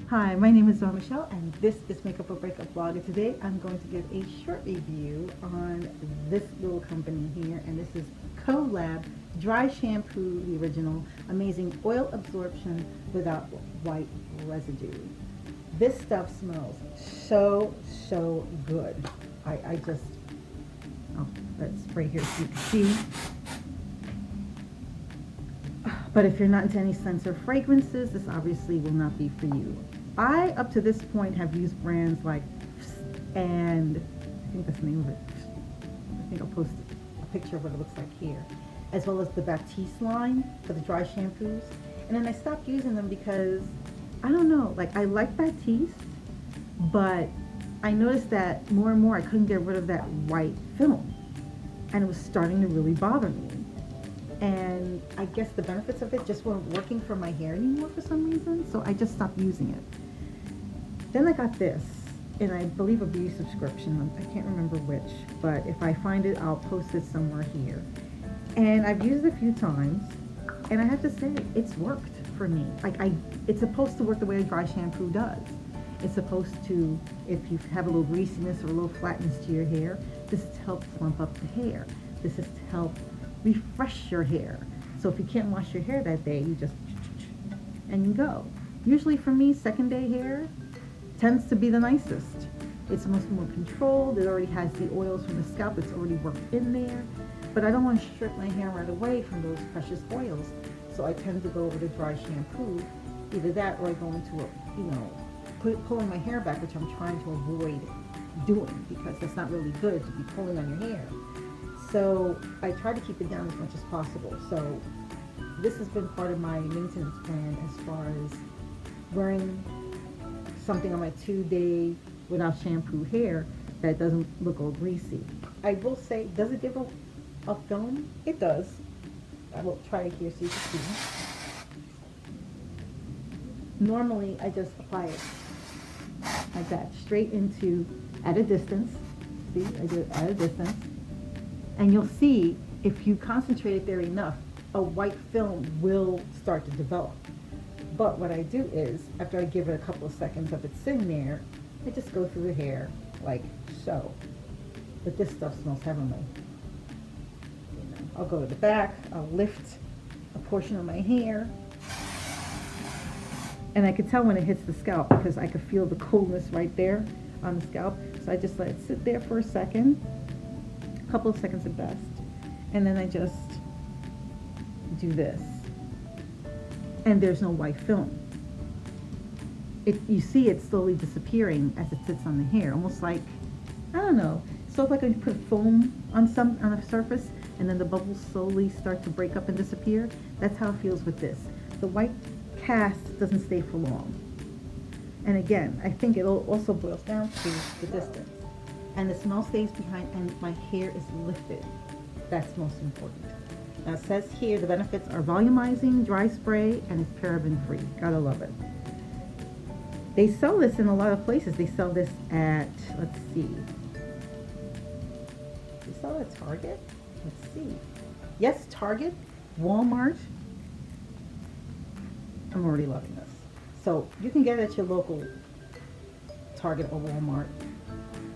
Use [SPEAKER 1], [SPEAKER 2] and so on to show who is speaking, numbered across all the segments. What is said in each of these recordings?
[SPEAKER 1] Hi, my name is Michelle, and this is Makeup or Breakup Vlog. And today I'm going to give a short review on this little company here, and this is Colab Dry Shampoo, the original, amazing oil absorption without white residue. This stuff smells so good. I just, oh, let's spray here so you can see. But if you're not into any scents or fragrances, this obviously will not be for you. I, up to this point, have used brands like, and I think that's the name of it. I think I'll post a picture of what it looks like here, as well as the Batiste line for the dry shampoos. And then I stopped using them because, I don't know, like I like Batiste, but I noticed that more and more I couldn't get rid of that white film. And it was starting to really bother me. And I guess the benefits of it just weren't working for my hair anymore for some reason, so I just stopped using it. Then I got this, and I believe a beauty subscription, I can't remember which, but if I find it, I'll post it somewhere here. And I've used it a few times, and I have to say, it's worked for me. Like it's supposed to work the way a dry shampoo does. It's supposed to, if you have a little greasiness or a little flatness to your hair, this is to help plump up the hair. This is to help refresh your hair. So if you can't wash your hair that day, you just, and you go. Usually for me, second day hair tends to be the nicest. It's much more controlled. It already has the oils from the scalp. It's already worked in there. But I don't want to strip my hair right away from those precious oils. So I tend to go over to dry shampoo. Either that or I go into a, pulling my hair back, which I'm trying to avoid doing because that's not really good to be pulling on your hair. So I try to keep it down as much as possible. So this has been part of my maintenance plan as far as wearing something on my 2-day without shampoo hair that doesn't look all greasy. I will say, does it give a film? It does. I will try it here so you can see. Normally I just apply it like that, straight into, at a distance. See, I do it at a distance. And you'll see, if you concentrate it there enough, a white film will start to develop. But what I do is, after I give it a couple of seconds of it sitting there, I just go through the hair like so. But this stuff smells heavenly. I'll go to the back, I'll lift a portion of my hair, and I could tell when it hits the scalp because I could feel the coolness right there on the scalp. So I just let it sit there for a second. Couple of seconds at best, and then I just do this, and there's no white film. You see it slowly disappearing as it sits on the hair, almost like, I don't know, so if like when you put foam on a surface and then the bubbles slowly start to break up and disappear, that's how it feels with this. The white cast doesn't stay for long, and again, I think it also boils down to the distance. And the smell stays behind, and my hair is lifted. That's most important. Now it says here the benefits are volumizing, dry spray, and it's paraben free. Gotta love it. They sell this in a lot of places. They sell this at, let's see. They sell it at Target? Let's see. Yes, Target, Walmart. I'm already loving this. So you can get it at your local Target or Walmart.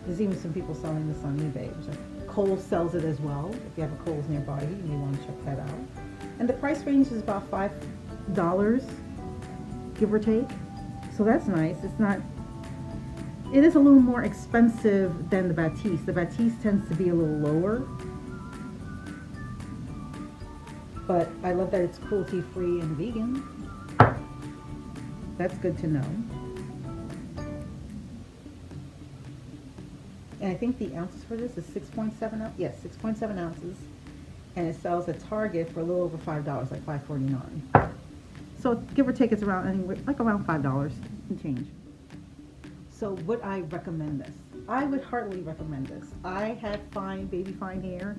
[SPEAKER 1] There's even some people selling this on eBay. Kohl's sells it as well. If you have a Kohl's nearby, you may want to check that out. And the price range is about $5, give or take. So that's nice. It is a little more expensive than the Batiste. The Batiste tends to be a little lower. But I love that it's cruelty free and vegan. That's good to know. And I think the ounces for this is 6.7 ounces. Yes, 6.7 ounces. And it sells at Target for a little over $5, like $5.49. So give or take, it's around anywhere, like around $5 and change. So would I recommend this? I would heartily recommend this. I have baby fine hair,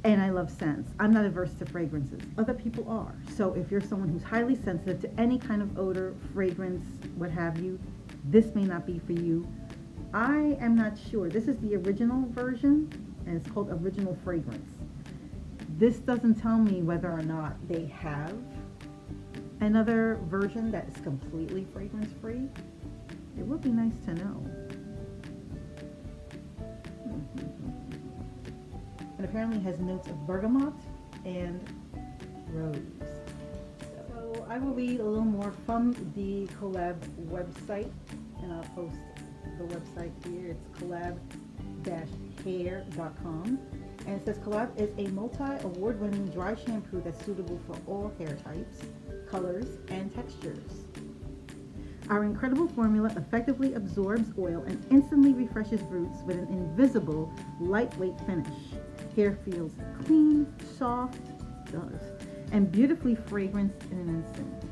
[SPEAKER 1] and I love scents. I'm not averse to fragrances. Other people are. So if you're someone who's highly sensitive to any kind of odor, fragrance, what have you, this may not be for you. I am not sure. This is the original version, and it's called Original Fragrance. This doesn't tell me whether or not they have another version that is completely fragrance free. It would be nice to know. And apparently has notes of bergamot and rose. So I will read a little more from the Colab website, and I'll post the website here. It's colab-hair.com. And it says Colab is a multi-award-winning dry shampoo that's suitable for all hair types, colors, and textures. Our incredible formula effectively absorbs oil and instantly refreshes roots with an invisible, lightweight finish. Hair feels clean, soft, and beautifully fragranced in an instant.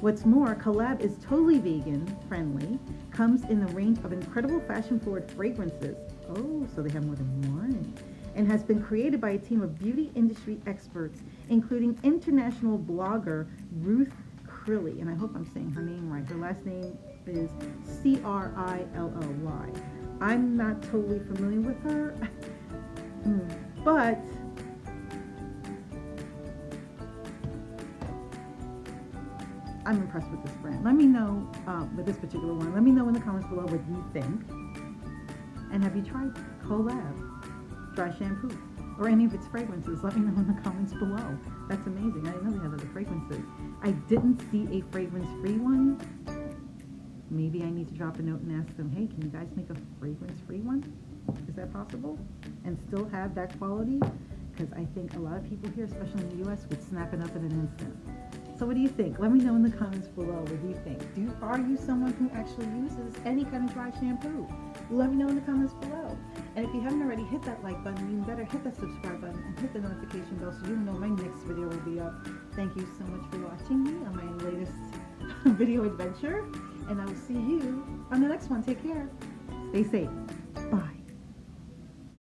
[SPEAKER 1] What's more, Colab is totally vegan friendly, comes in the range of incredible fashion-forward fragrances. Oh, so they have more than one. And has been created by a team of beauty industry experts, including international blogger Ruth Cruelty, and I hope I'm saying her name right. Her last name is Crilly. I'm not totally familiar with her, but I'm impressed with this brand. Let me know, with this particular one, let me know in the comments below what you think. And have you tried Colab Dry Shampoo or any of its fragrances? Let me know in the comments below. That's amazing. I didn't know they had other fragrances. I didn't see a fragrance-free one. Maybe I need to drop a note and ask them, hey, can you guys make a fragrance-free one? Is that possible? And still have that quality? Because I think a lot of people here, especially in the US, would snap it up in an instant. So what do you think? Let me know in the comments below. What do you think? Are you someone who actually uses any kind of dry shampoo? Let me know in the comments below. And if you haven't already, hit that like button. You better hit that subscribe button and hit the notification bell so you know my next video will be up. Thank you so much for watching me on my latest video adventure. And I will see you on the next one. Take care. Stay safe. Bye.